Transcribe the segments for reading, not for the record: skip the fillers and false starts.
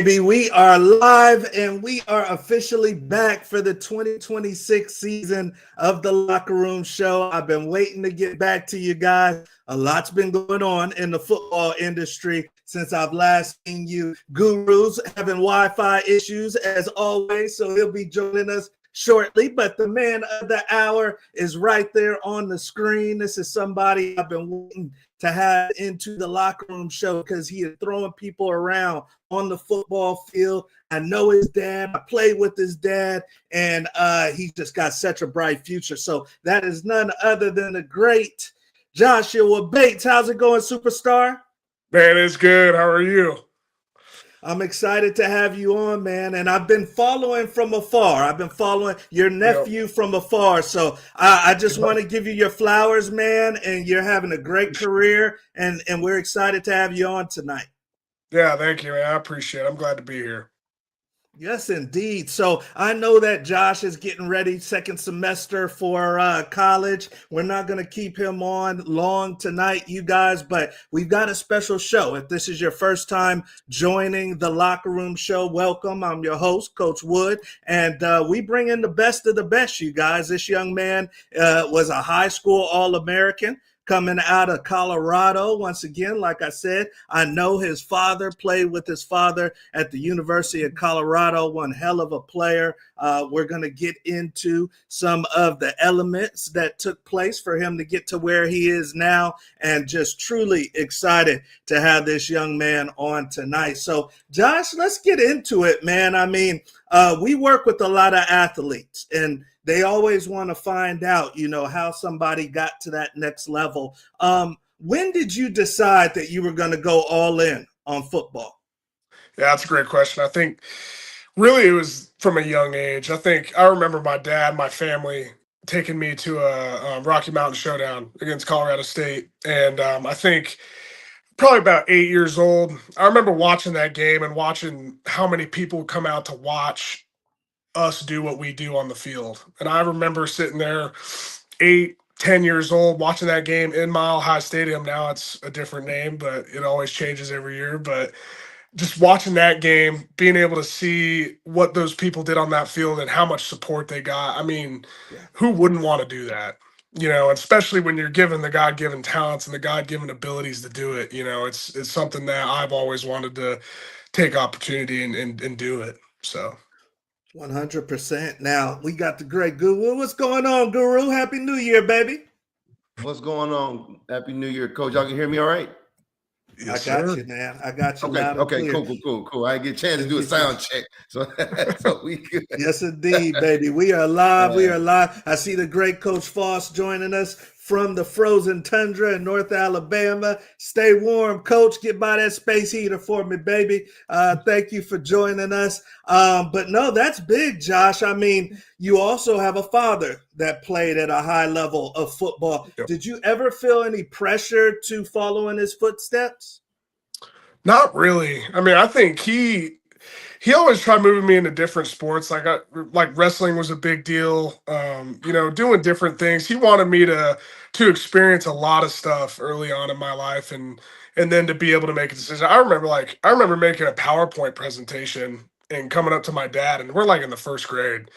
Baby, we are live and we are officially back for the 2026 season of the Locker Room Show. I've been waiting to get back to you guys. A lot's been going on in the football industry since I've last seen you. Guru's having Wi-Fi issues as always, so he'll be joining us shortly. But the man of the hour is right there on the screen. This is somebody I've been waiting to have into the Locker Room Show because he is throwing people around on the football field. I know his dad. I played with his dad, and he just got such a bright future. So that is none other than the great Joshua Bates. How's it going, superstar? Man, it's good. How are you? I'm excited to have you on, man. And I've been following from afar. I've been following your nephew from afar. So I just want to give you your flowers, man. And you're having a great career. And we're excited to have you on tonight. Yeah, thank you, man. I appreciate it. I'm glad to be here. Yes, indeed. So I know that Josh is getting ready, second semester for college. We're not going to keep him on long tonight, you guys, but we've got a special show. If this is your first time joining the Locker Room Show, welcome. I'm your host, Coach Wood, and we bring in the best of the best, you guys. This young man was a high school All-American, coming out of Colorado. Once again, like I said, I know his father, played with his father at the University of Colorado, one hell of a player. We're going to get into some of the elements that took place for him to get to where he is now, and just truly excited to have this young man on tonight. So, Josh, let's get into it, man. I mean, we work with a lot of athletes, and they always want to find out, you know, how somebody got to that next level. When did you decide that you were going to go all in on football? Yeah, that's a great question. I think really it was from a young age. I remember my dad, my family taking me to a Rocky Mountain Showdown against Colorado State. And I think probably about 8 years old, I remember watching that game and watching how many people come out to watch us do what we do on the field. And I remember sitting there 8, 10 years old watching that game in Mile High Stadium. Now it's a different name, but it always changes every year. But just watching that game, being able to see what those people did on that field and how much support they got. I mean, who wouldn't want to do that? You know, especially when you're given the God-given talents and the God-given abilities to do it. You know, it's something that I've always wanted to take opportunity and do it. So 100%. Now, we got the great Guru. What's going on, Guru? Happy New Year, baby. What's going on? Happy New Year, Coach. Y'all can hear me all right? Yes, I got you, man. I got you. Okay, cool. I didn't get a chance to do a sound check. So we good. Yes, indeed, baby. We are live. We are live. I see the great Coach Foss joining us from the frozen tundra in North Alabama. Stay warm, Coach. Get by that space heater for me, baby. Thank you for joining us. But no, that's big, Josh. I mean, you also have a father that played at a high level of football. Yep. Did you ever feel any pressure to follow in his footsteps? Not really. I mean, I think he always tried moving me into different sports. Like wrestling was a big deal. You know, doing different things. He wanted me to experience a lot of stuff early on in my life, and then to be able to make a decision. I remember making a PowerPoint presentation and coming up to my dad, and we're like in the first grade.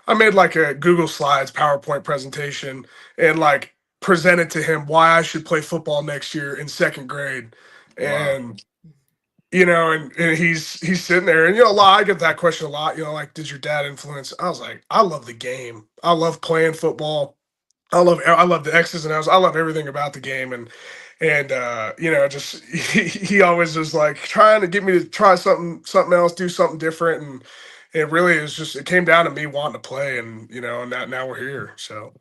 I made like a Google Slides PowerPoint presentation and like presented to him why I should play football next year in second grade. And you know, and he's sitting there, and you know, I get that question a lot. You know, like, did your dad influence? I was like, I love the game. I love playing football. I love the X's and O's. I love everything about the game, and you know, just he always was like trying to get me to try something else, do something different, and it really is just it came down to me wanting to play, and you know, and now we're here, so.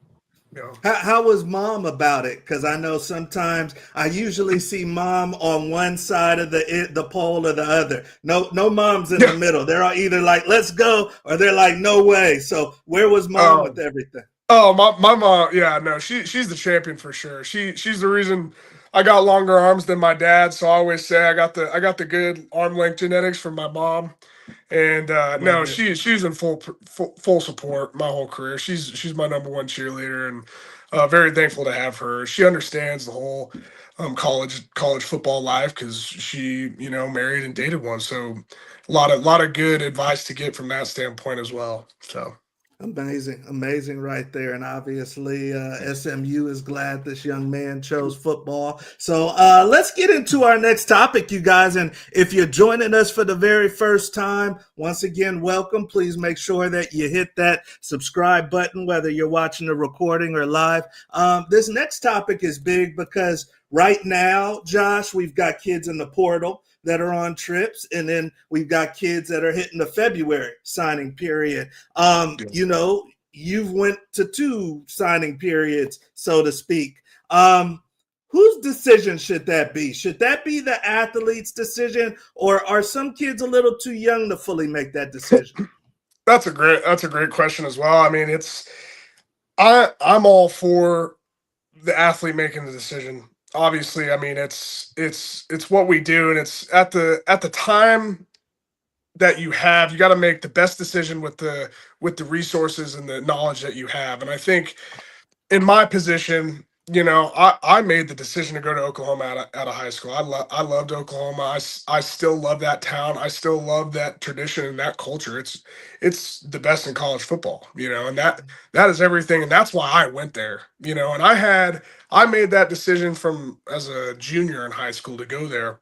Yeah. How was mom about it? Because I know sometimes I usually see mom on one side of the pole or the other. No moms in the middle. They're all either like, let's go, or they're like, no way. So where was mom with everything? Oh, my mom, yeah, no, she's the champion for sure. She's the reason I got longer arms than my dad. So I always say I got the good arm length genetics from my mom. And no, Love it. she's in full support my whole career. She's my number one cheerleader, and very thankful to have her. She understands the whole college football life because she married and dated one. So a lot of good advice to get from that standpoint as well. So. Amazing, amazing right there. And obviously, SMU is glad this young man chose football. So let's get into our next topic, you guys. And if you're joining us for the very first time, once again, welcome. Please make sure that you hit that subscribe button, whether you're watching the recording or live. This next topic is big because right now, Josh, we've got kids in the portal that are on trips, and then we've got kids that are hitting the February signing period. You've went to 2 signing periods, so to speak. Whose decision should that be? Should that be the athlete's decision, or are some kids a little too young to fully make that decision? That's a great question as well. I mean, I'm all for the athlete making the decision. Obviously, I mean it's what we do, and it's at the time that you got to make the best decision with the resources and the knowledge that you have. And I think in my position, I made the decision to go to Oklahoma out of high school. I loved Oklahoma. I still love that town. I still love that tradition and that culture. It's the best in college football, and that is everything. And that's why I went there, and I made that decision from as a junior in high school to go there.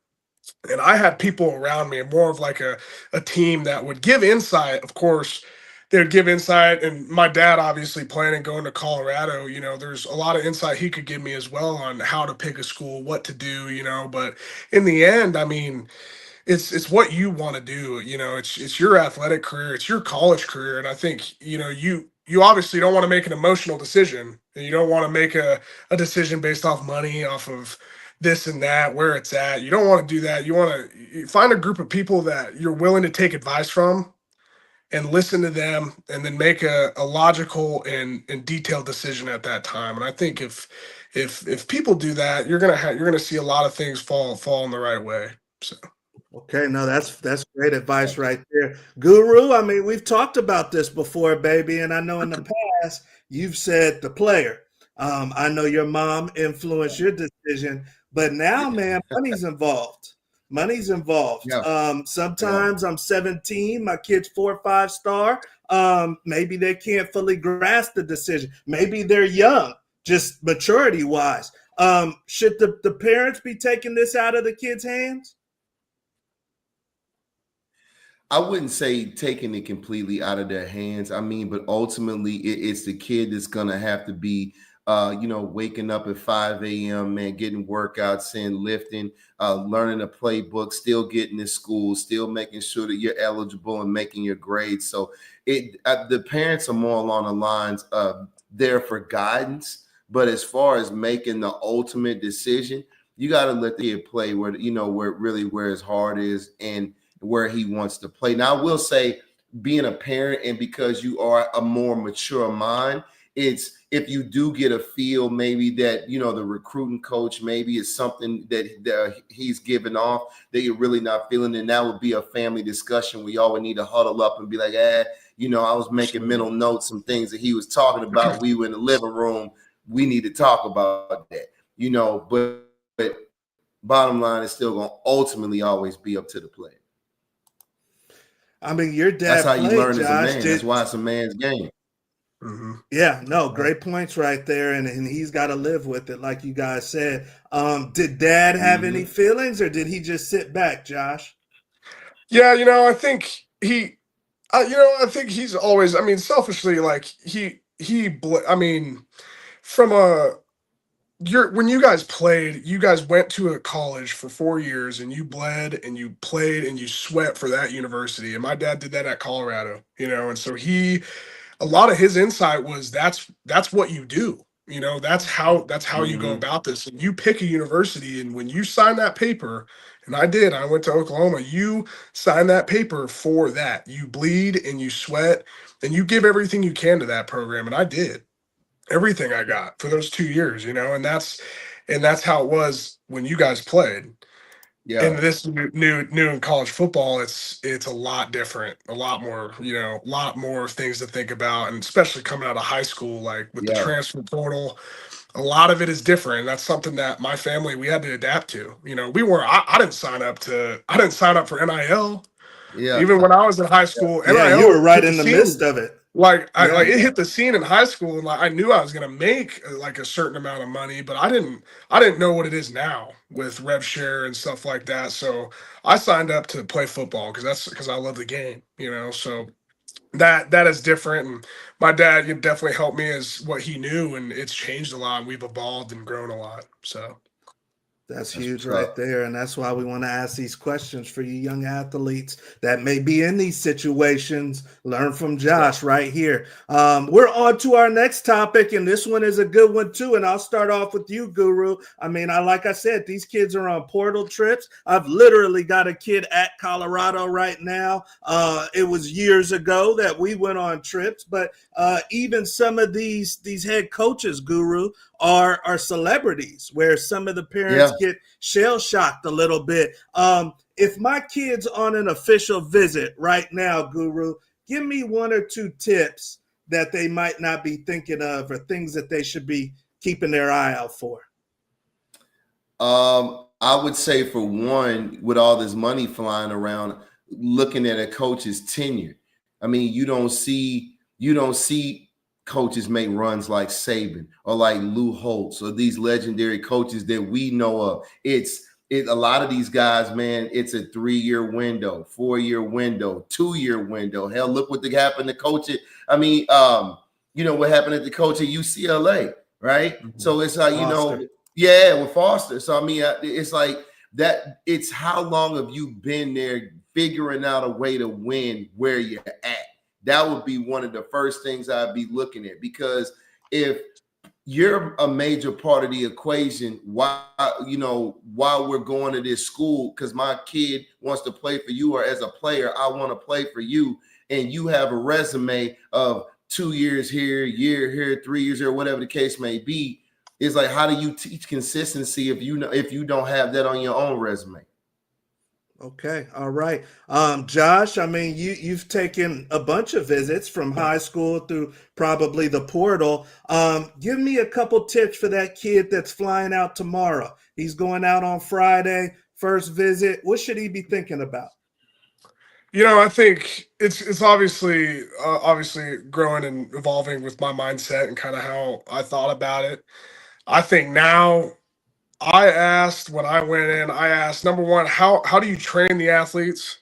And I had people around me, more of like a team that would give insight. Of course, they would give insight. And my dad, obviously, planning going to Colorado, there's a lot of insight he could give me as well on how to pick a school, what to do, But in the end, I mean, it's what you want to do. It's your athletic career, it's your college career. And I think, you obviously don't want to make an emotional decision, and you don't want to make a decision based off money, off of this and that, where it's at. You don't want to do that. You want to find a group of people that you're willing to take advice from and listen to them, and then make a logical and detailed decision at that time. And I think if people do that, you're gonna see a lot of things fall in the right way. So. Okay, no, that's great advice right there. Guru, I mean, we've talked about this before, baby, and I know in the past you've said the player. I know your mom influenced your decision, but now, man, money's involved. Money's involved. Yeah. Sometimes I'm 17, my kid's 4 or 5 star. Maybe they can't fully grasp the decision. Maybe they're young, just maturity wise. Should the parents be taking this out of the kids' hands? I wouldn't say taking it completely out of their hands. I mean, but ultimately it's the kid that's going to have to be, waking up at 5 a.m., man, getting workouts in, lifting, learning a playbook, still getting to school, still making sure that you're eligible and making your grades. So the parents are more along the lines of there for guidance. But as far as making the ultimate decision, you got to let the kid play where his heart is and where he wants to play. Now, I will say, being a parent, and because you are a more mature mind, it's if you do get a feel maybe that, the recruiting coach maybe is something that he's giving off that you're really not feeling, and that would be a family discussion. We all would need to huddle up and be like, I was making mental notes, some things that he was talking about. We were in the living room. We need to talk about that, but bottom line is still going to ultimately always be up to the player. I mean, your dad. That's how you learn Josh, as a man. That's why it's a man's game. Mm-hmm. Yeah, no, great points right there, and he's got to live with it, like you guys said. Did Dad have any feelings, or did he just sit back, Josh? Yeah, I think I think he's always. I mean, selfishly, like I mean, from when you guys played, you guys went to a college for 4 years, and you bled and you played and you sweat for that university. And my dad did that at Colorado, and so a lot of his insight was that's what you do. That's how you go about this. And you pick a university, and when you sign that paper, and I went to Oklahoma, you sign that paper for that. You bleed and you sweat and you give everything you can to that program. And I did everything I got for those 2 years, and that's how it was when you guys played. in this new in college football, it's a lot different, a lot more, a lot more things to think about, and especially coming out of high school, like with the Yeah. transfer portal, a lot of it is different. And that's something that my family, we had to adapt to. We were I didn't sign up for NIL. Yeah. Even when I was in high school, Yeah, you NIL were right hit the in the scene. midst of it. Like Yeah. it hit the scene in high school, and like I knew I was gonna make like a certain amount of money, but I didn't know what it is now with rev share and stuff like that. So I signed up to play football because I love the game, So that is different. And my dad definitely helped me as what he knew, and it's changed a lot. We've evolved and grown a lot. So That's That's huge what's right up. there. And that's why we want to ask these questions for you young athletes that may be in these situations. Learn from Josh right here. We're on to our next topic, and this one is a good one too. And I'll start off with you, Guru. I mean, like I said, these kids are on portal trips. I've literally got a kid at Colorado right now. It was years ago that we went on trips, but even some of these head coaches, Guru, are celebrities where some of the parents get shell shocked a little bit. If my kid's on an official visit right now, Guru, give me one or two tips that they might not be thinking of or things that they should be keeping their eye out for. I would say, for one, with all this money flying around, looking at a coach's tenure. I mean, you don't see coaches make runs like Saban or like Lou Holtz or these legendary coaches that we know of. A lot of these guys, man, it's a 3-year window, 4-year window, 2-year window. Hell, look what happened to coach it. I mean, what happened at the coach at UCLA, right? Mm-hmm. So it's like, with Foster. So I mean, it's like that. It's how long have you been there figuring out a way to win where you're at? That would be one of the first things I'd be looking at, because if you're a major part of the equation, while we're going to this school, because my kid wants to play for you, or as a player, I want to play for you, and you have a resume of 2 years here, year here, 3 years here, whatever the case may be, it's like, how do you teach consistency if you don't have that on your own resume? Okay. All right. Josh, I mean, you've taken a bunch of visits from high school through probably the portal. Give me a couple tips for that kid that's flying out tomorrow. He's going out on Friday, first visit. What should he be thinking about? I think it's obviously growing and evolving with my mindset and kind of how I thought about it. I think now, when I went in, I asked, number one, how do you train the athletes?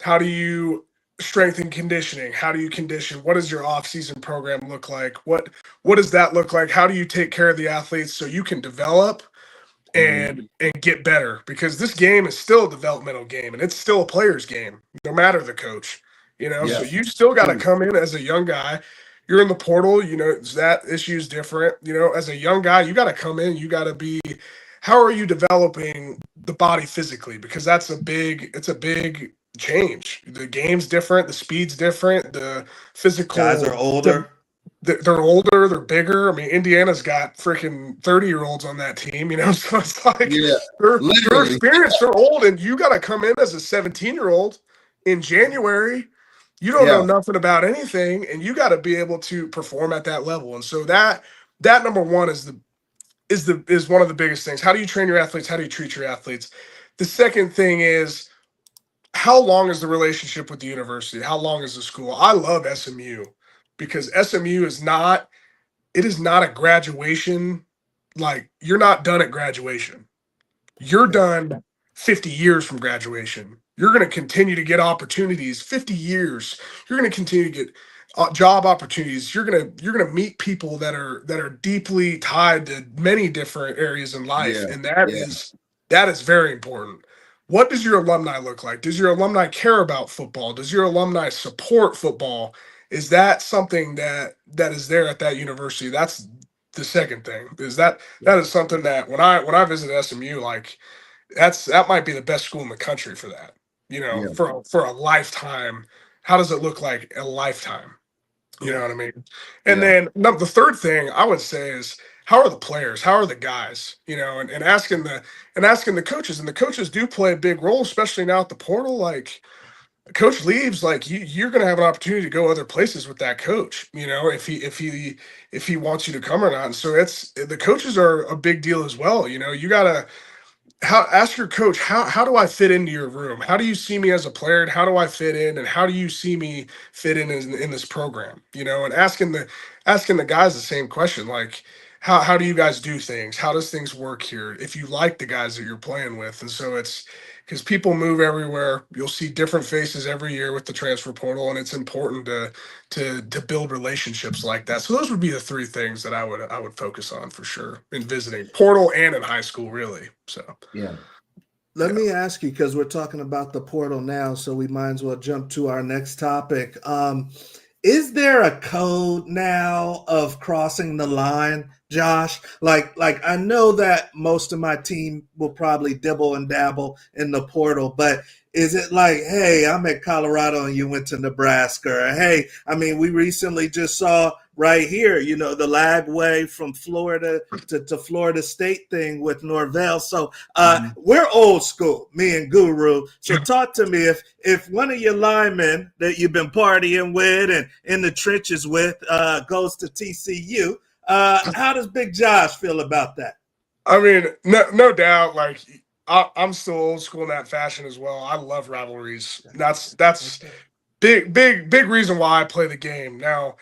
How do you strengthen conditioning? How do you condition? What does your off-season program look like? What does that look like? How do you take care of the athletes so you can develop and get better? Because this game is still a developmental game, and it's still a player's game, no matter the coach. So you still got to come in as a young guy. You're in the portal, that issue is different. As a young guy, you got to come in, you got to be, how are you developing the body physically? Because it's a big change. The game's different, the speed's different, the physical guys are older. They're older, they're bigger. I mean, Indiana's got freaking 30-year-olds on that team, so it's like they're experienced, they're old, and you got to come in as a 17-year-old in January. You don't know nothing about anything, and you got to be able to perform at that level. And so that number one is one of the biggest things. How do you train your athletes? How do you treat your athletes? The second thing is, how long is the relationship with the university? How long is the school? I love SMU because SMU is not a graduation. Like, you're not done at graduation. You're done 50 years from graduation. You're going to continue to get opportunities 50 years. You're going to continue to get job opportunities. You're going to meet people that are deeply tied to many different areas in life, and that is very important. What does your alumni look like? Does your alumni care about football? Does your alumni support football? Is that something that is there at that university? That's the second thing. That is something that when I visited SMU, like, that might be the best school in the country for that. For a lifetime. How does it look like a lifetime? You know what I mean? And then the third thing I would say is, how are the players? How are the guys? You know, and asking the coaches, and the coaches do play a big role, especially now at the portal. Like, the coach leaves, like you're going to have an opportunity to go other places with that coach. You know, if he wants you to come or not. And so the coaches are a big deal as well. You know, you gotta ask your coach, how do I fit into your room? How do you see me as a player, and how do I fit in, and how do you see me fit in this program? You know, and asking the guys the same question, like how do you guys do things? How does things work here? If you like the guys that you're playing with. And so it's because people move everywhere. You'll see different faces every year with the transfer portal, and it's important to build relationships like that. So those would be the three things that I would focus on for sure in visiting portal and in high school, really. So Yeah. Let me ask you, because we're talking about the portal now, so we might as well jump to our next topic. Is there a code now of crossing the line, Josh? Like I know that most of my team will probably dibble and dabble in the portal, but is it like, hey, I'm at Colorado and you went to Nebraska? Or, hey, I mean, we recently just saw right here, you know, the Lagway from Florida to Florida State thing with Norvell. So we're old school, me and Guru. So talk to me, if one of your linemen that you've been partying with and in the trenches with goes to TCU, how does Big Josh feel about that? I mean, no doubt. Like, I'm still old school in that fashion as well. I love rivalries. That's big reason why I play the game. Now,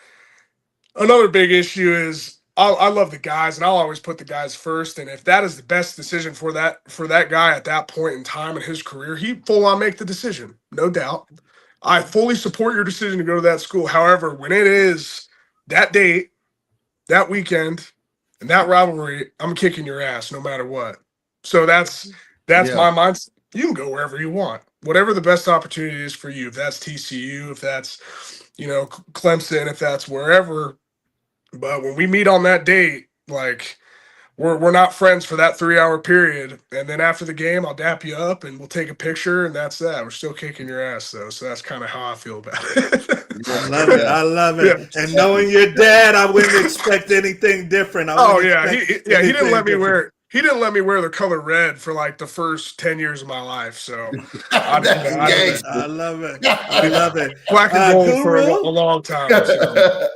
another big issue is I love the guys, and I'll always put the guys first. And if that is the best decision for that guy at that point in time in his career, he full on make the decision, no doubt. I fully support your decision to go to that school. However, when it is that date, that weekend, and that rivalry, I'm kicking your ass no matter what. So that's my mindset. You can go wherever you want, whatever the best opportunity is for you. If that's TCU, if that's, you know, Clemson, if that's wherever. But when we meet on that date, like, we're not friends for that 3-hour period. And then after the game, I'll dap you up and we'll take a picture, and that's that. We're still kicking your ass though. So that's kind of how I feel about it. I love it. I love it. Yeah. And knowing your dad, I wouldn't expect anything different. He didn't let me wear. He didn't let me wear the color red for like the first 10 years of my life. So I love it. I love it. Black and gold for a long time. So.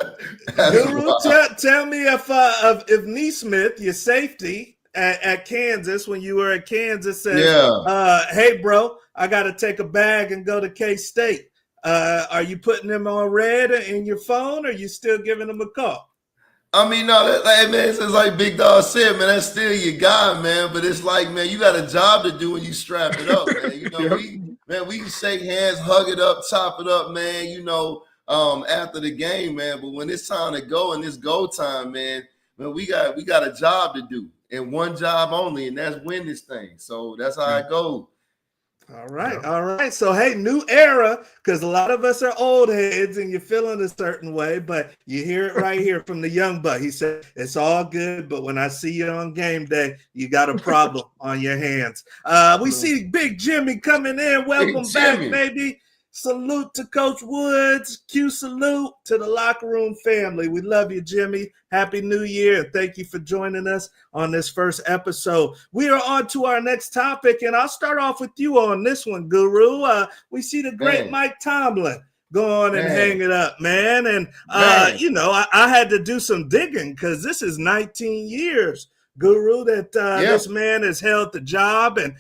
Guru, tell me if Neesmith, your safety at Kansas, when you were at Kansas, says, hey, bro, I got to take a bag and go to K-State. Are you putting him on red in your phone, or are you still giving him a call? I mean, no, man, it's like Big Dog said, man, that's still your guy, man. But it's like, man, you got a job to do when you strap it up, man. You know, we can shake hands, hug it up, chop it up, man, you know, after the game, man. But when it's time to go and it's go time, man, we got a job to do, and one job only, and that's win this thing. So that's how it goes. All right. So, hey, new era, because a lot of us are old heads and you're feeling a certain way, but you hear it right here from the young buck. He said, it's all good, but when I see you on game day, you got a problem on your hands. We see Big Jimmy coming in. Welcome back, baby. Salute to Coach Woods. Q salute to the locker room family. We love you, Jimmy. Happy New Year, and thank you for joining us on this first episode. We are on to our next topic, and I'll start off with you on this one, Guru. We see the great Mike Tomlin go on and hang it up, man. And, you know, I had to do some digging because this is 19 years, Guru, that this man has held the job, and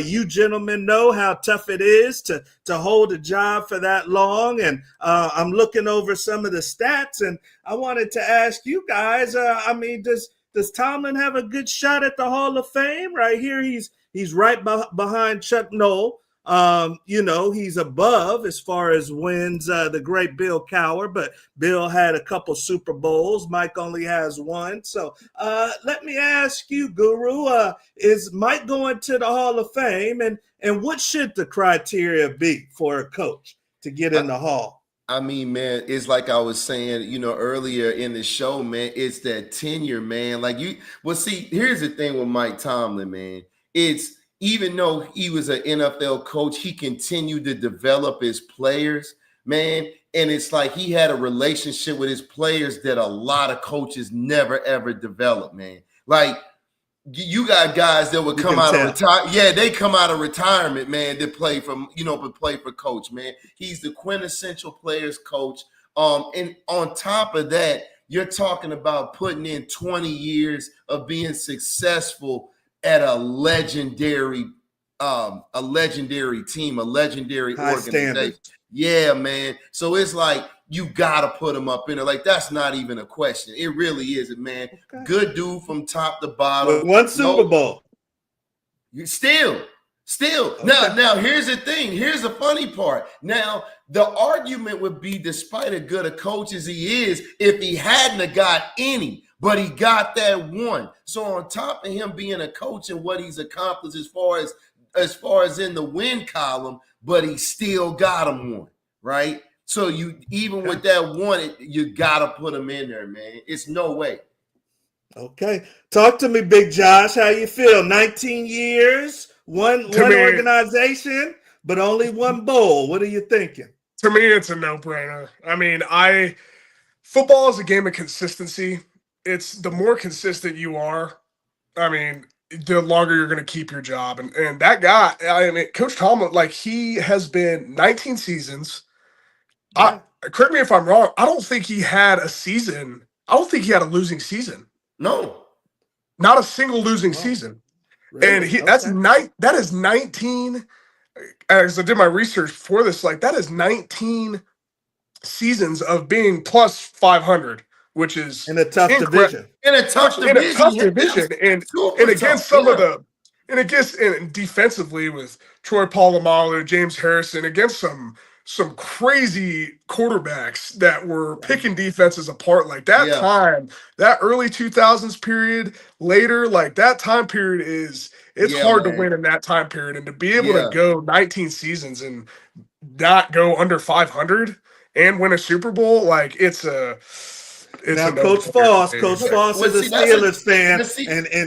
you gentlemen know how tough it is to hold a job for that long. And I'm looking over some of the stats, and I wanted to ask you guys, I mean, does Tomlin have a good shot at the Hall of Fame? Right here, he's right behind Chuck Noll. You know, he's above as far as wins the great Bill Cowher, but Bill had a couple Super Bowls. Mike only has one. So let me ask you, Guru, is Mike going to the Hall of Fame? And what should the criteria be for a coach to get in the Hall? I mean, man, it's like I was saying, you know, earlier in the show, man, it's that tenure, man. Like see, here's the thing with Mike Tomlin, man. Even though he was an NFL coach, he continued to develop his players. man. And it's like he had a relationship with his players that a lot of coaches never, ever develop, man. Like, you got guys that would come out of retirement. Yeah, they come out of retirement, man, to play for, but play for coach, man. He's the quintessential players coach. And on top of that, you're talking about putting in 20 years of being successful at a legendary team, a legendary high organization. standard. Yeah, man. So it's like you gotta put him up in there. Like, that's not even a question. It really isn't, man. Okay. Good dude from top to bottom. With one Super Bowl. You still. Okay. Now here's the thing. Here's the funny part. Now, the argument would be, despite as good a coach as he is, if he hadn't have got any, but he got that one. So on top of him being a coach and what he's accomplished as far as in the win column, but he still got him one, right? So you, even with that one, you got to put him in there, man. It's no way. Okay. Talk to me, Big Josh. How you feel? 19 years, one organization, but only one bowl. What are you thinking? To me, it's a no-brainer. I mean, football is a game of consistency. It's the more consistent you are, I mean, the longer you're going to keep your job. And that guy, I mean, Coach Tomlin, like, he has been 19 seasons. Yeah. Correct me if I'm wrong. I don't think he had a season. I don't think he had a losing season. No. Not a single losing season. Really? And that is 19. As I did my research for this, like, that is 19 seasons of being plus 500, which is in a tough division. In a tough division. And against some of the, and defensively with Troy Polamalu, James Harrison, against some crazy quarterbacks that were picking defenses apart. Like, that time, that early 2000s period, later, like, that time period it's hard to win in that time period. And to be able to go 19 seasons and not go under 500 and win a Super Bowl, like, it's now, Coach Foss is a Steelers fan,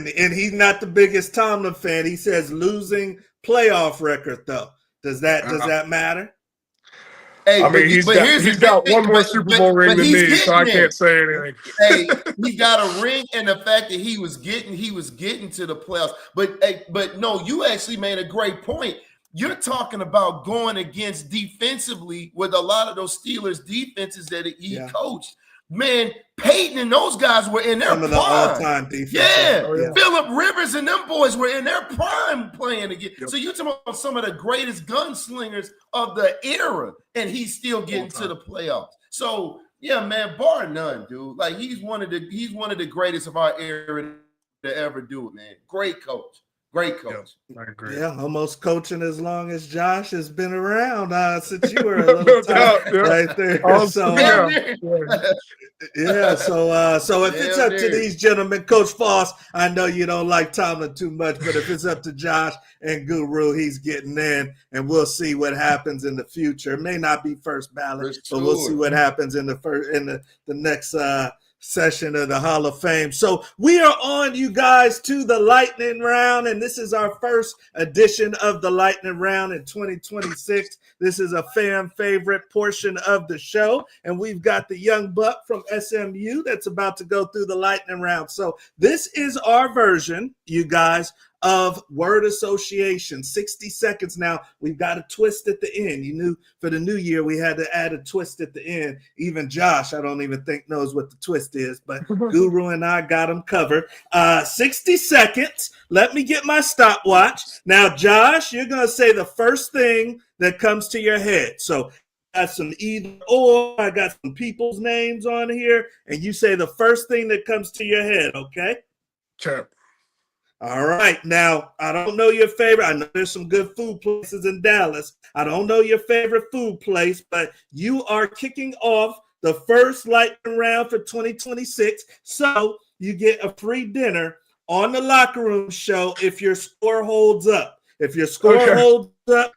and he's not the biggest Tomlin fan. He says losing playoff record, though. Does that matter? Hey, I mean, he's got one more Super Bowl ring than me, so I can't say anything. Hey, he got a ring, and the fact that he was getting to the playoffs. But no, you actually made a great point. You're talking about going against defensively with a lot of those Steelers defenses that he coached. Man, Peyton and those guys were in their prime. The all-time defense. Yeah. Phillip Rivers and them boys were in their prime playing again. Yep. So you're talking about some of the greatest gunslingers of the era, and he's still getting to the playoffs. So yeah, man, bar none, dude. Like, he's one of the greatest of our era to ever do it, man. Great coach. Great coach. Yep, I agree. Yeah, almost coaching as long as Josh has been around since you were a little right there. So if it's up to these gentlemen, Coach Foss, I know you don't like Tomlin too much, but if it's up to Josh and Guru, he's getting in, and we'll see what happens in the future. It may not be first ballot, but we'll see what happens in the next session of the Hall of Fame. So we are on, you guys, to the lightning round, and this is our first edition of the lightning round in 2026. This is a fan favorite portion of the show, and we've got the young buck from SMU that's about to go through the lightning round. So this is our version, you guys, of word association. 60 seconds. Now, we've got a twist at the end. You knew for the new year we had to add a twist at the end. Even Josh, I don't even think, knows what the twist is, but Guru and I got him covered. 60 seconds. Let me get my stopwatch. Now, Josh, you're going to say the first thing that comes to your head. So I got some either or. I got some people's names on here, and you say the first thing that comes to your head, okay? Sure. All right. Now, I don't know your favorite. I know there's some good food places in Dallas. I don't know your favorite food place, but you are kicking off the first lightning round for 2026. So you get a free dinner on the Locker Room Show if your score holds up. If your score holds up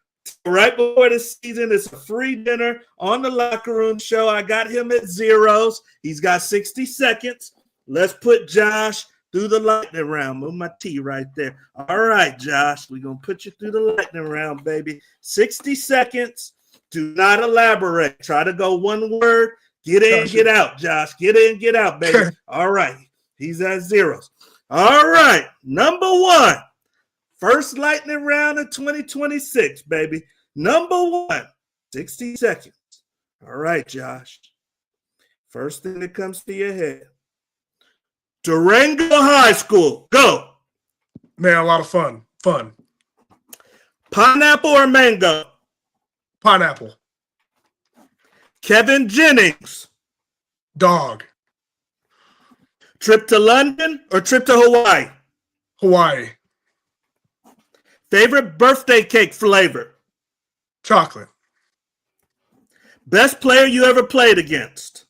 right before the season, it's a free dinner on the Locker Room Show. I got him at zeros. He's got 60 seconds. Let's put Josh through the lightning round. Move my T right there. All right, Josh, we're going to put you through the lightning round, baby. 60 seconds Do not elaborate. Try to go one word. Get in, get out, Josh. Get in, get out, baby. All right. He's at zeros. All right. Number one. First lightning round of 2026, baby. Number one. 60 seconds. All right, Josh. First thing that comes to your head. Durango High School. Go. Man, a lot of fun. Fun. Pineapple or mango? Pineapple. Kevin Jennings. Dog. Trip to London or trip to Hawaii? Hawaii. Favorite birthday cake flavor? Chocolate. Best player you ever played against?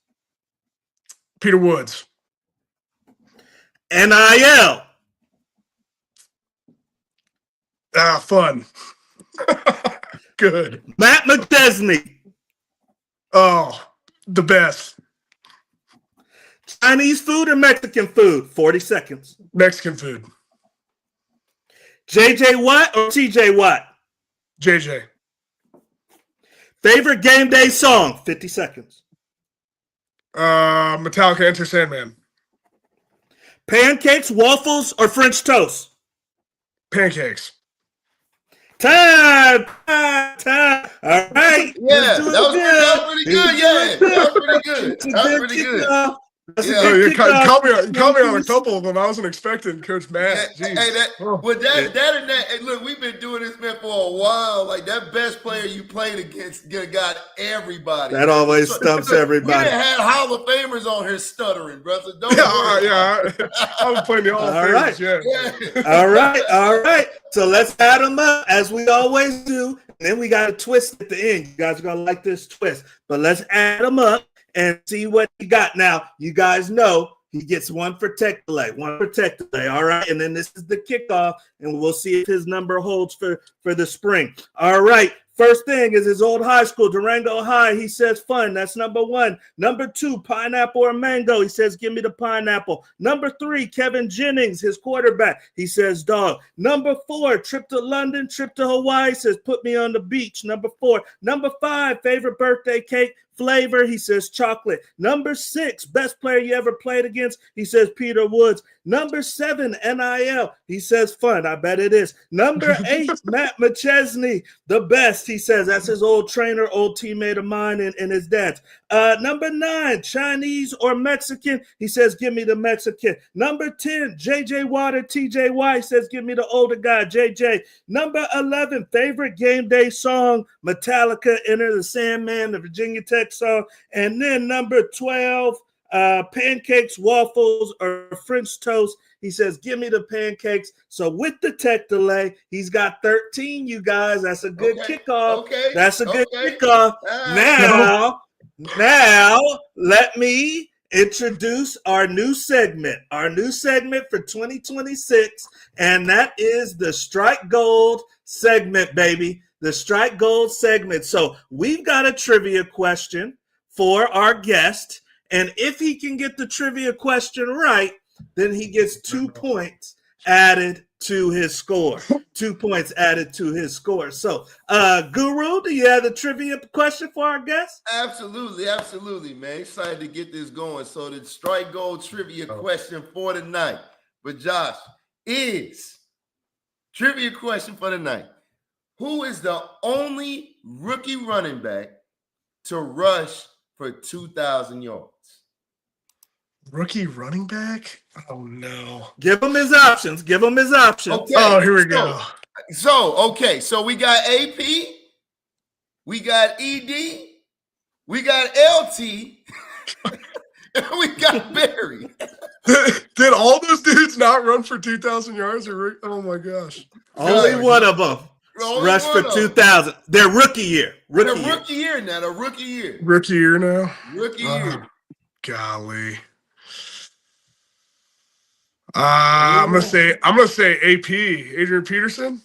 Peter Woods. NIL. Fun. Good. Matt McDesney. Oh, the best. Chinese food or Mexican food? 40 seconds. Mexican food. JJ Watt or TJ Watt? JJ. Favorite game day song? 50 seconds. Metallica, Enter Sandman. Pancakes, waffles, or French toast? Pancakes. Time. All right. Yeah, that was pretty good. Yeah, that was pretty good. That was pretty good. You caught me on a couple of them. I wasn't expecting Coach Matt. Hey, that. Look, we've been doing this, man, for a while. Like, that best player you played against got everybody. That always stumps everybody. We had Hall of Famers on here stuttering, brother. Don't worry. I was playing the Hall of Famers. Yeah. All right. So let's add them up as we always do. And then we got a twist at the end. You guys are going to like this twist. But let's add them up and see what he got. Now, you guys know he gets one for tech delay, all right? And then this is the kickoff, and we'll see if his number holds for the spring. All right, first thing is his old high school, Durango High. He says fun. That's number one. Number two, pineapple or mango. He says, give me the pineapple. Number three, Kevin Jennings, his quarterback. He says, dog. Number four, trip to London, trip to Hawaii. He says, put me on the beach. Number four. Number five, favorite birthday cake flavor. He says, chocolate. Number six, best player you ever played against. He says, Peter Woods. Number seven, NIL. He says, fun. I bet it is. Number eight, Matt McChesney, the best. He says, that's his old trainer, old teammate of mine and his dad's. Number nine, Chinese or Mexican. He says, give me the Mexican. Number 10, JJ Watt or TJ White. Says, give me the older guy, JJ. Number 11, favorite game day song, Metallica, Enter the Sandman, the Virginia Tech song. And then number 12, pancakes, waffles, or French toast. He says, give me the pancakes. So with the tech delay, he's got 13, you guys. That's a good kickoff. That's a good kickoff. Now, let me introduce our new segment for 2026, and that is the Strike Gold segment, baby. The Strike Gold segment. So we've got a trivia question for our guest, and if he can get the trivia question right, then he gets 2 points added to his score. 2 points added to his score. So, Guru, do you have the trivia question for our guest? Absolutely, man. Excited to get this going. So, the Strike Gold trivia question for tonight, but Josh, is trivia question for tonight. Who is the only rookie running back to rush for 2,000 yards? Rookie running back? Oh, no. Give him his options. Okay, oh, here we go. So we got AP, we got ED, we got LT, and we got Barry. Did all those dudes not run for 2,000 yards? Oh, my gosh. Only one of them rushed for 2,000. Their rookie year. Rookie year now. Rookie year now? Golly. I'm gonna say AP, Adrian Peterson.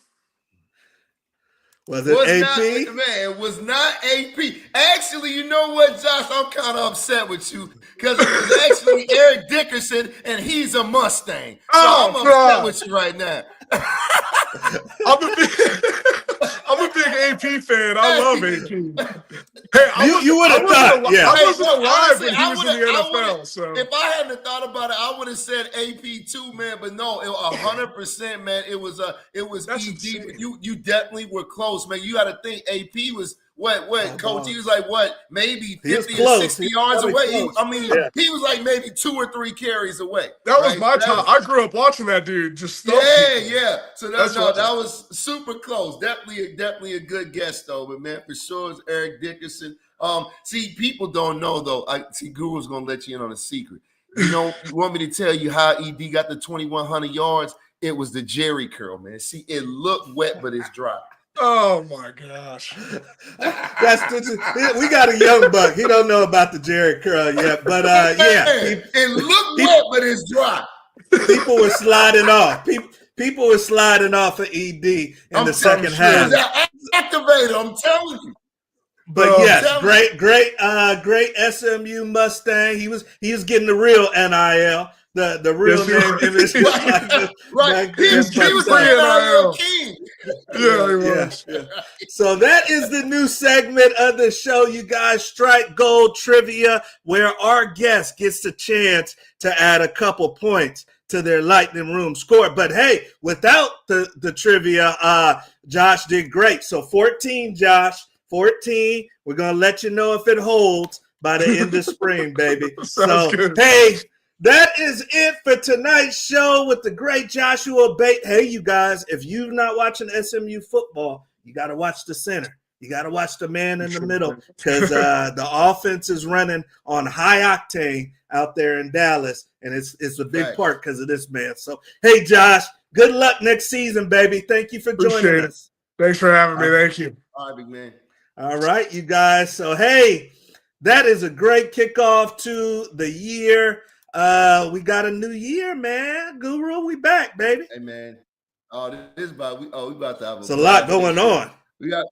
Was it AP? It was not AP. Actually, you know what, Josh? I'm kind of upset with you because it was actually Eric Dickerson, and he's a Mustang. So I'm upset with you right now. I'm a big AP fan. I love AP. Hey, you would have thought, yeah. I wasn't alive Honestly, when he was in the NFL. So if I hadn't thought about it, I would have said AP too, man. But no, 100%, man. It was That's ED. insane. But you definitely were close, man. You got to think AP was what coach? He was like maybe 50 or 60 yards away. He was like maybe 2 or 3 carries away. That was my time. I grew up watching that dude. Just yeah. So that was super close. Definitely a good guess though. But man, for sure, it's Eric Dickerson. See, people don't know though. Guru's gonna let you in on a secret. You want me to tell you how ED got the 2,100 yards? It was the Jerry curl, man. See, it looked wet, but it's dry. Oh my gosh. We got a young buck. He don't know about the Jerry curl yet, but it looked wet, but it's dry. People were sliding off. People were sliding off of ED in the second half. Activated, I'm telling you. But yes, great SMU Mustang. He was getting the real NIL. The real name image right. He was the NIL king. Yeah, he was. Yeah. So that is the new segment of the show, you guys. Strike Gold Trivia, where our guest gets the chance to add a couple points to their Lightning Room score. But hey, without the trivia, Josh did great. So 14, Josh. 14. We're gonna let you know if it holds by the end of spring, baby. So good. Hey, that is it for tonight's show with the great Joshua Bates. Hey, you guys, if you're not watching SMU football, you got to watch the center. You got to watch the man in the middle because the offense is running on high octane out there in Dallas, and it's a big part because of this man. So, hey, Josh, good luck next season, baby. Thank you for joining us. Thanks for having me. Thank you. All right, big man. All right, you guys. So, hey, that is a great kickoff to the year. We got a new year, man. Guru, we back, baby. Hey, man. We about to have it's a lot going on. We got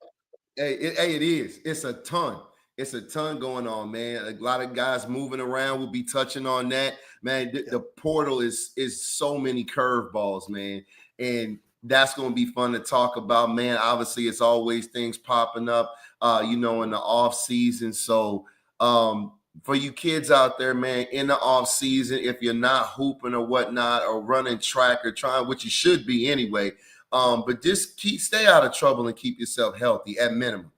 it is. It's a ton. It's a ton going on, man. A lot of guys moving around. We'll be touching on that, man. The portal is so many curveballs, man, and that's going to be fun to talk about, man. Obviously, it's always things popping up, in the off season. So, for you kids out there, man, in the off season, if you're not hooping or whatnot, or running track or trying, which you should be anyway, but just stay out of trouble and keep yourself healthy at minimum.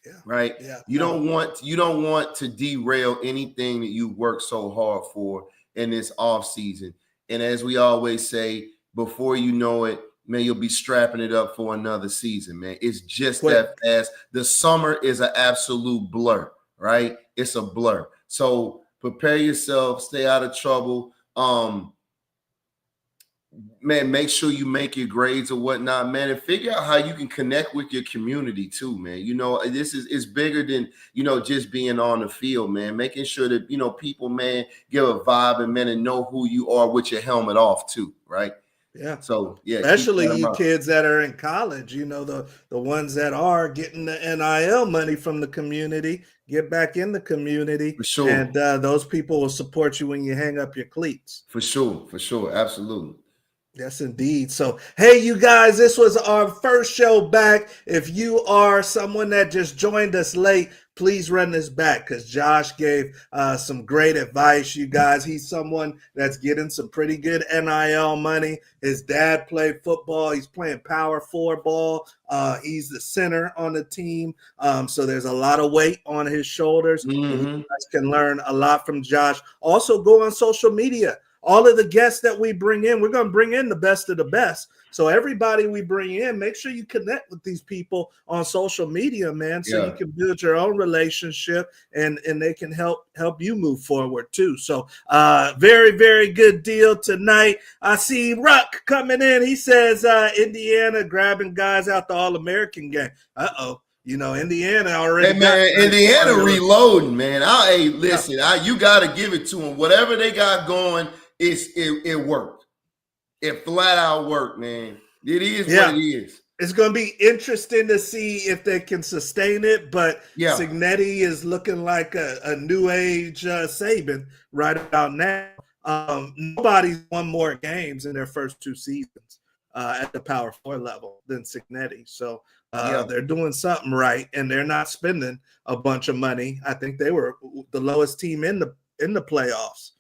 Yeah. Right. Yeah. You don't want to derail anything that you worked so hard for in this off season. And as we always say, before you know it, man, you'll be strapping it up for another season, man. It's just that fast. The summer is an absolute blur, right? It's a blur. So prepare yourself, stay out of trouble. Man, make sure you make your grades or whatnot, man, and figure out how you can connect with your community too, man. It's bigger than, just being on the field, man. Making sure that, people, man, give a vibe and know who you are with your helmet off too, right? Yeah. So yeah, especially you kids that are in college, the ones that are getting the NIL money from the community, get back in the community. For sure. And those people will support you when you hang up your cleats. For sure. Absolutely. Yes, indeed. So, hey, you guys, this was our first show back. If you are someone that just joined us late, please run this back because Josh gave some great advice, you guys. He's someone that's getting some pretty good NIL money. His dad played football. He's playing power 4 ball. He's the center on the team. So there's a lot of weight on his shoulders. Mm-hmm. You guys can learn a lot from Josh. Also, go on social media. All of the guests that we bring in, we're going to bring in the best of the best. So everybody we bring in, make sure you connect with these people on social media, man, so you can build your own relationship and they can help you move forward too. So very, very good deal tonight. I see Ruck coming in. He says Indiana grabbing guys out the All-American game. Uh-oh. Indiana already. Hey, man, Indiana reloading, man. Listen, you got to give it to them. Whatever they got going, it worked. It flat out worked, man. It is what it is. It's going to be interesting to see if they can sustain it, but Cignetti is looking like a new age Saban right about now. Nobody's won more games in their first 2 seasons. at the Power 4 level than Cignetti. So Yeah. they're doing something right, and they're not spending a bunch of money. I think they were the lowest team in the playoffs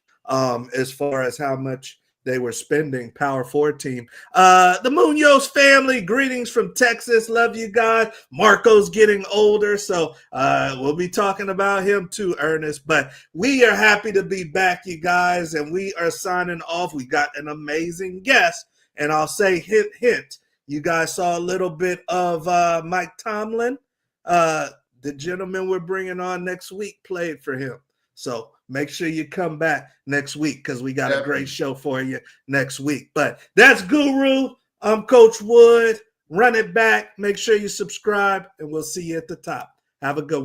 as far as how much they were spending. Power 4 team. The Munoz family, greetings from Texas. Love you guys. Marco's getting older, so we'll be talking about him too, Ernest. But we are happy to be back, you guys, and we are signing off. We got an amazing guest, and I'll say hint, hint. You guys saw a little bit of Mike Tomlin. The gentleman we're bringing on next week played for him. So make sure you come back next week because we got a great show for you next week. But that's Guru. I'm Coach Wood. Run it back. Make sure you subscribe, and we'll see you at the top. Have a good one.